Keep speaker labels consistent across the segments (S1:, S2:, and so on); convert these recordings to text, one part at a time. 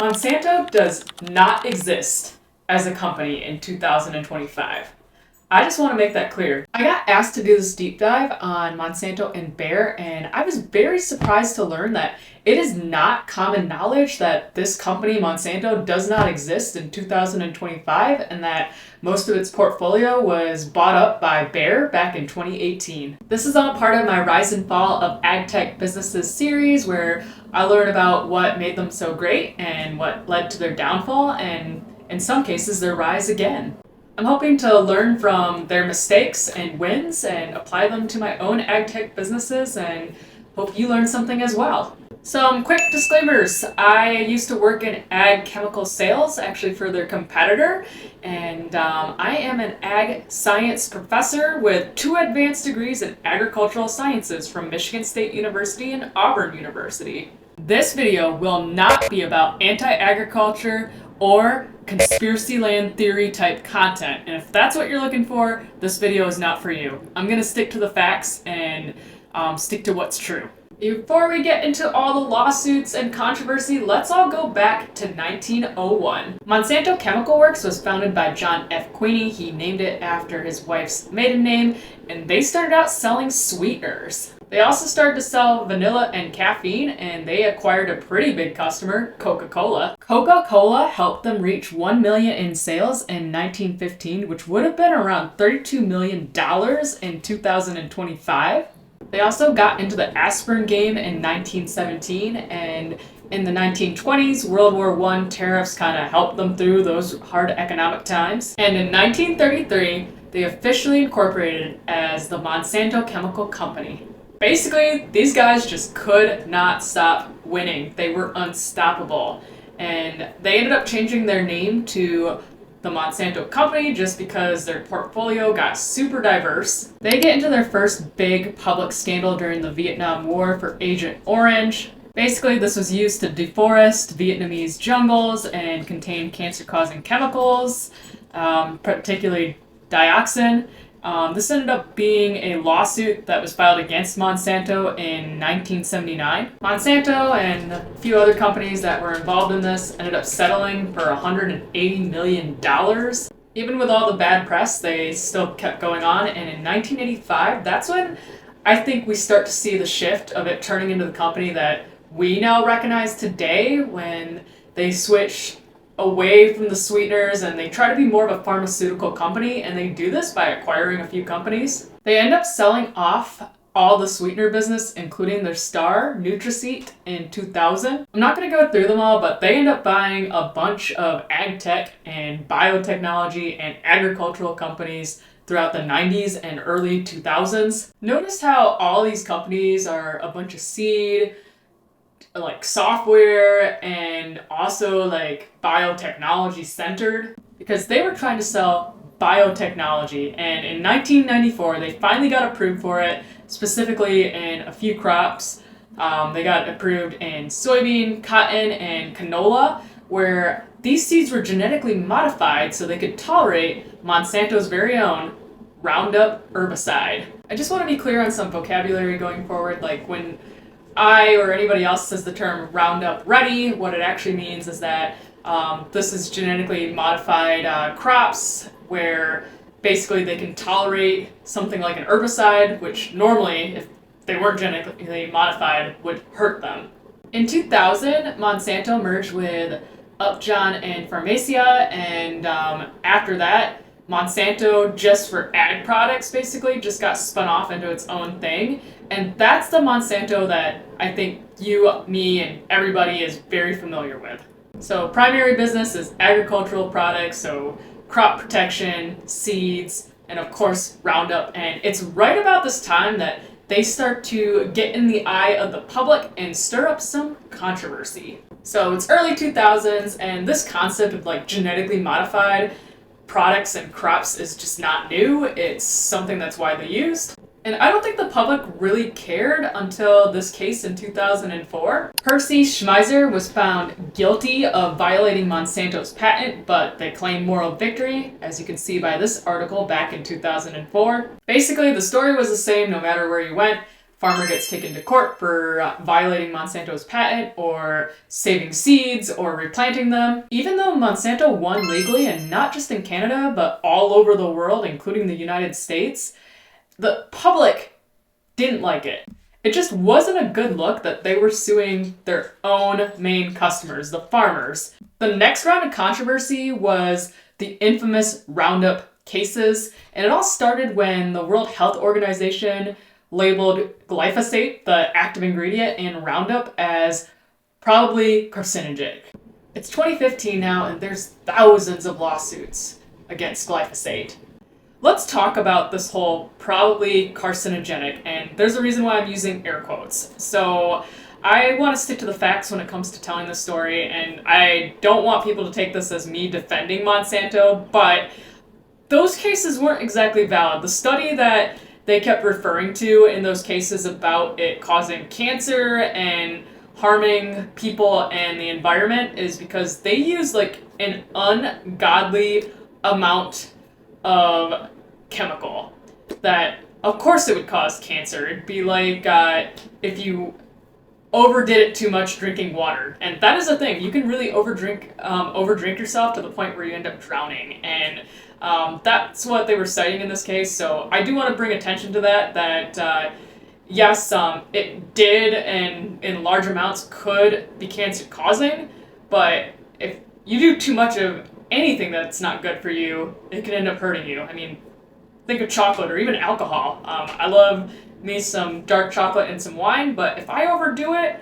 S1: Monsanto does not exist as a company in 2025. I just want to make that clear. I got asked to do this deep dive on Monsanto and Bayer, and I was very surprised to learn that it is not common knowledge that this company, Monsanto, does not exist in 2025, and that most of its portfolio was bought up by Bayer back in 2018. This is all part of my Rise and Fall of Ag Tech Businesses series, where I learn about what made them so great and what led to their downfall, and in some cases, their rise again. I'm hoping to learn from their mistakes and wins and apply them to my own ag tech businesses, and hope you learn something as well. Some quick disclaimers. I used to work in ag chemical sales, actually for their competitor, and I am an ag science professor with 2 advanced degrees in agricultural sciences from Michigan State University and Auburn University. This video will not be about anti-agriculture or conspiracy land theory type content, and if that's what you're looking for, this video is not for you. I'm gonna stick to the facts and stick to what's true. Before we get into all the lawsuits and controversy, let's all go back to 1901. Monsanto Chemical Works was founded by John F. Queeny. He named it after his wife's maiden name, and they started out selling sweeteners. They also started to sell vanilla and caffeine, and they acquired a pretty big customer, Coca-Cola. Coca-Cola helped them reach $1 million in sales in 1915, which would have been around $32 million in 2025. They also got into the aspirin game in 1917, and in the 1920s, World War I tariffs kind of helped them through those hard economic times. And in 1933, they officially incorporated as the Monsanto Chemical Company. Basically, these guys just could not stop winning. They were unstoppable. And they ended up changing their name to the Monsanto Company just because their portfolio got super diverse. They get into their first big public scandal during the Vietnam War for Agent Orange. Basically, this was used to deforest Vietnamese jungles and contain cancer-causing chemicals, particularly dioxin. This ended up being a lawsuit that was filed against Monsanto in 1979. Monsanto and a few other companies that were involved in this ended up settling for $180 million. Even with all the bad press, they still kept going on, and in 1985, that's when I think we start to see the shift of it turning into the company that we now recognize today, when they switch away from the sweeteners and they try to be more of a pharmaceutical company, and they do this by acquiring a few companies. They end up selling off all the sweetener business, including their star, Nutraseat, in 2000. I'm not going to go through them all, but they end up buying a bunch of ag tech and biotechnology and agricultural companies throughout the 90s and early 2000s. Notice how all these companies are a bunch of seed, like software, and also like biotechnology centered, because they were trying to sell biotechnology, and in 1994 they finally got approved for it, specifically in a few crops. They got approved in soybean, cotton, and canola, where these seeds were genetically modified so they could tolerate Monsanto's very own RoundUp herbicide. I just want to be clear on some vocabulary going forward. Like, when I or anybody else says the term Roundup Ready, what it actually means is that this is genetically modified crops where basically they can tolerate something like an herbicide, which normally, if they weren't genetically modified, would hurt them. In 2000, Monsanto merged with Upjohn and Pharmacia, and after that, Monsanto, just for ag products, basically just got spun off into its own thing. And that's the Monsanto that I think you, me, and everybody is very familiar with. So primary business is agricultural products, so crop protection, seeds, and of course Roundup. And it's right about this time that they start to get in the eye of the public and stir up some controversy. So it's early 2000s, and this concept of like genetically modified products and crops is just not new. It's something that's widely used. And I don't think the public really cared until this case in 2004. Percy Schmeiser was found guilty of violating Monsanto's patent, but they claimed moral victory, as you can see by this article back in 2004. Basically, the story was the same no matter where you went. farmer gets taken to court for violating Monsanto's patent or saving seeds or replanting them. Even though Monsanto won legally, and not just in Canada, but all over the world, including the United States, the public didn't like it. It just wasn't a good look that they were suing their own main customers, the farmers. The next round of controversy was the infamous RoundUp cases, and it all started when the World Health Organization labeled glyphosate, the active ingredient in RoundUp, as probably carcinogenic. It's 2015 now, and there's thousands of lawsuits against glyphosate. Let's talk about this whole probably carcinogenic, and there's a reason why I'm using air quotes. So I want to stick to the facts when it comes to telling this story, and I don't want people to take this as me defending Monsanto, but those cases weren't exactly valid. The study that they kept referring to in those cases about it causing cancer and harming people and the environment is because they use like an ungodly amount of chemical that, of course, it would cause cancer. It'd be like if you overdid it too much drinking water, and that is a thing. You can really overdrink yourself to the point where you end up drowning, and that's what they were citing in this case. So I do want to bring attention to that yes, it did and in large amounts could be cancer causing, but if you do too much of anything that's not good for you, it can end up hurting you. I mean, think of chocolate or even alcohol. I love me some dark chocolate and some wine, but if I overdo it,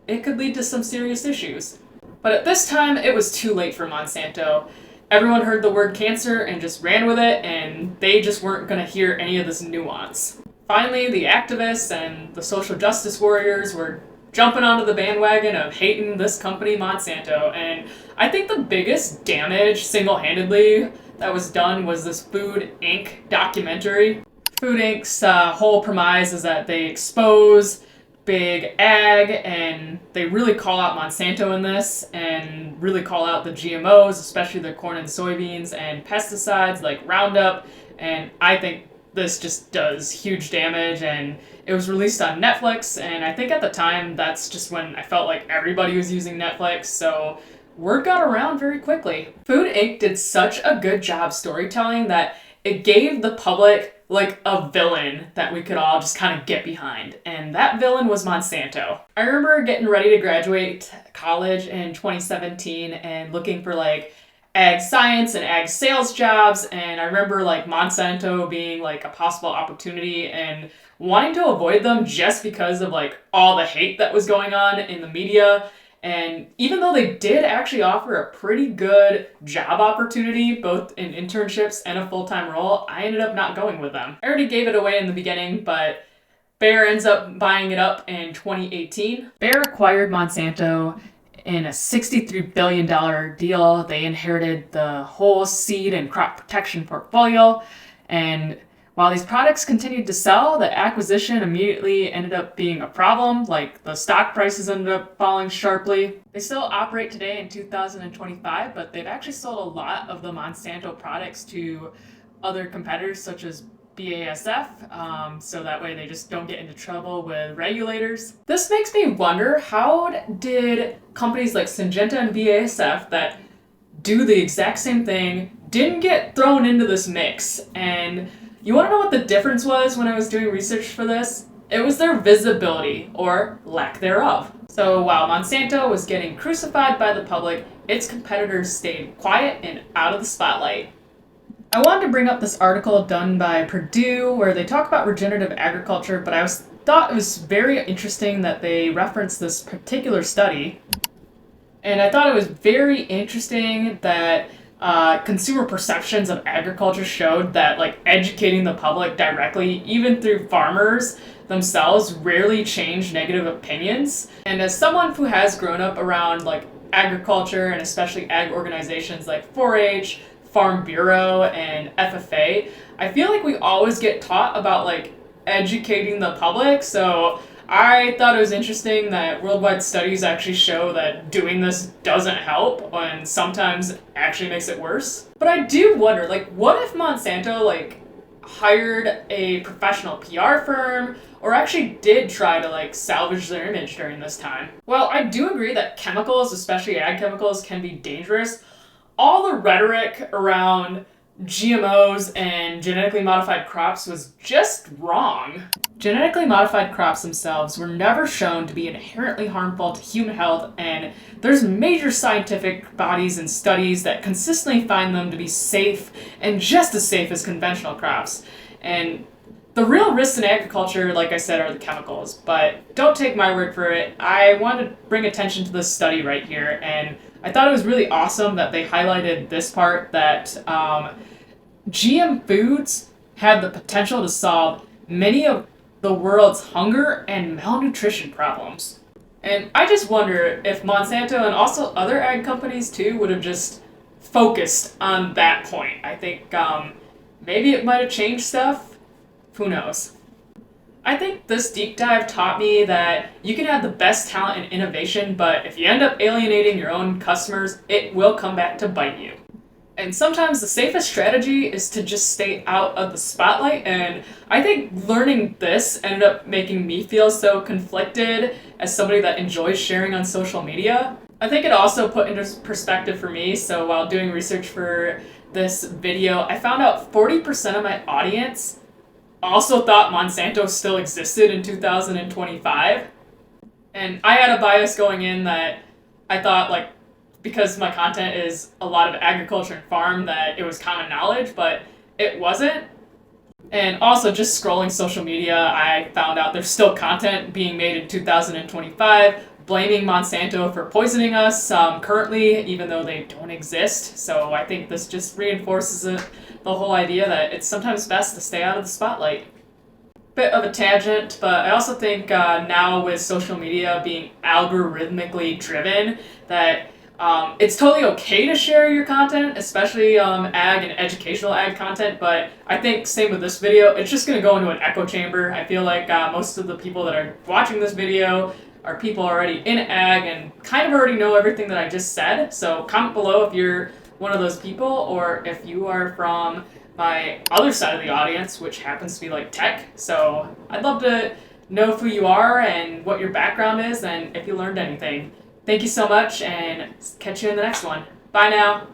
S1: it could lead to some serious issues. But at this time, it was too late for Monsanto. Everyone heard the word cancer and just ran with it, and they just weren't going to hear any of this nuance. Finally, the activists and the social justice warriors were jumping onto the bandwagon of hating this company, Monsanto, and I think the biggest damage single-handedly that was done was this Food Inc. documentary. Food Inc.'s whole premise is that they expose big ag, and they really call out Monsanto in this, and really call out the GMOs, especially the corn and soybeans, and pesticides like RoundUp, and I think this just does huge damage, and it was released on Netflix, and I think at the time that's just when I felt like everybody was using Netflix, so word got around very quickly. Food Inc. did such a good job storytelling that it gave the public like a villain that we could all just kind of get behind, and that villain was Monsanto. I remember getting ready to graduate college in 2017 and looking for like ag science and ag sales jobs, and I remember like Monsanto being like a possible opportunity and wanting to avoid them just because of like all the hate that was going on in the media. And even though they did actually offer a pretty good job opportunity, both in internships and a full-time role, I ended up not going with them. I already gave it away in the beginning, but Bayer ends up buying it up in 2018. Bayer acquired Monsanto in a $63 billion deal. They inherited the whole seed and crop protection portfolio, and while these products continued to sell, the acquisition immediately ended up being a problem. Like, the stock prices ended up falling sharply. They still operate today in 2025, but they've actually sold a lot of the Monsanto products to other competitors such as BASF, so that way they just don't get into trouble with regulators. This makes me wonder, how did companies like Syngenta and BASF that do the exact same thing didn't get thrown into this mix? And you want to know what the difference was when I was doing research for this? It was their visibility, or lack thereof. So while Monsanto was getting crucified by the public, its competitors stayed quiet and out of the spotlight. I wanted to bring up this article done by Purdue where they talk about regenerative agriculture, but I thought it was very interesting that they referenced this particular study. And I thought it was very interesting that consumer perceptions of agriculture showed that like educating the public directly, even through farmers themselves, rarely changed negative opinions. And as someone who has grown up around like agriculture and especially ag organizations like 4-H, Farm Bureau, and FFA, I feel like we always get taught about like educating the public. So I thought it was interesting that worldwide studies actually show that doing this doesn't help and sometimes actually makes it worse. But I do wonder, like, what if Monsanto, like, hired a professional PR firm or actually did try to like salvage their image during this time. Well, I do agree that chemicals, especially ag chemicals, can be dangerous. All the rhetoric around GMOs and genetically modified crops was just wrong. Genetically modified crops themselves were never shown to be inherently harmful to human health, and there's major scientific bodies and studies that consistently find them to be safe and just as safe as conventional crops. And the real risks in agriculture, like I said, are the chemicals, but don't take my word for it. I wanted to bring attention to this study right here, and I thought it was really awesome that they highlighted this part that GM foods have the potential to solve many of the world's hunger and malnutrition problems. And I just wonder if Monsanto and also other ag companies too would have just focused on that point. I think maybe it might have changed stuff. Who knows? I think this deep dive taught me that you can have the best talent and innovation, but if you end up alienating your own customers, it will come back to bite you. And sometimes the safest strategy is to just stay out of the spotlight, and I think learning this ended up making me feel so conflicted as somebody that enjoys sharing on social media. I think it also put into perspective for me, so while doing research for this video, I found out 40% of my audience also thought Monsanto still existed in 2025. And I had a bias going in that I thought, like, because my content is a lot of agriculture and farm, that it was common knowledge, but it wasn't. And also just scrolling social media, I found out there's still content being made in 2025 blaming Monsanto for poisoning us currently, even though they don't exist. So I think this just reinforces the whole idea that it's sometimes best to stay out of the spotlight. Bit of a tangent, but I also think now with social media being algorithmically driven, that it's totally okay to share your content, especially ag and educational ag content, but I think same with this video, it's just going to go into an echo chamber. I feel like most of the people that are watching this video are people already in ag and kind of already know everything that I just said. So comment below if you're one of those people, or if you are from my other side of the audience, which happens to be like tech. So I'd love to know who you are and what your background is and if you learned anything. Thank you so much, and catch you in the next one. Bye now.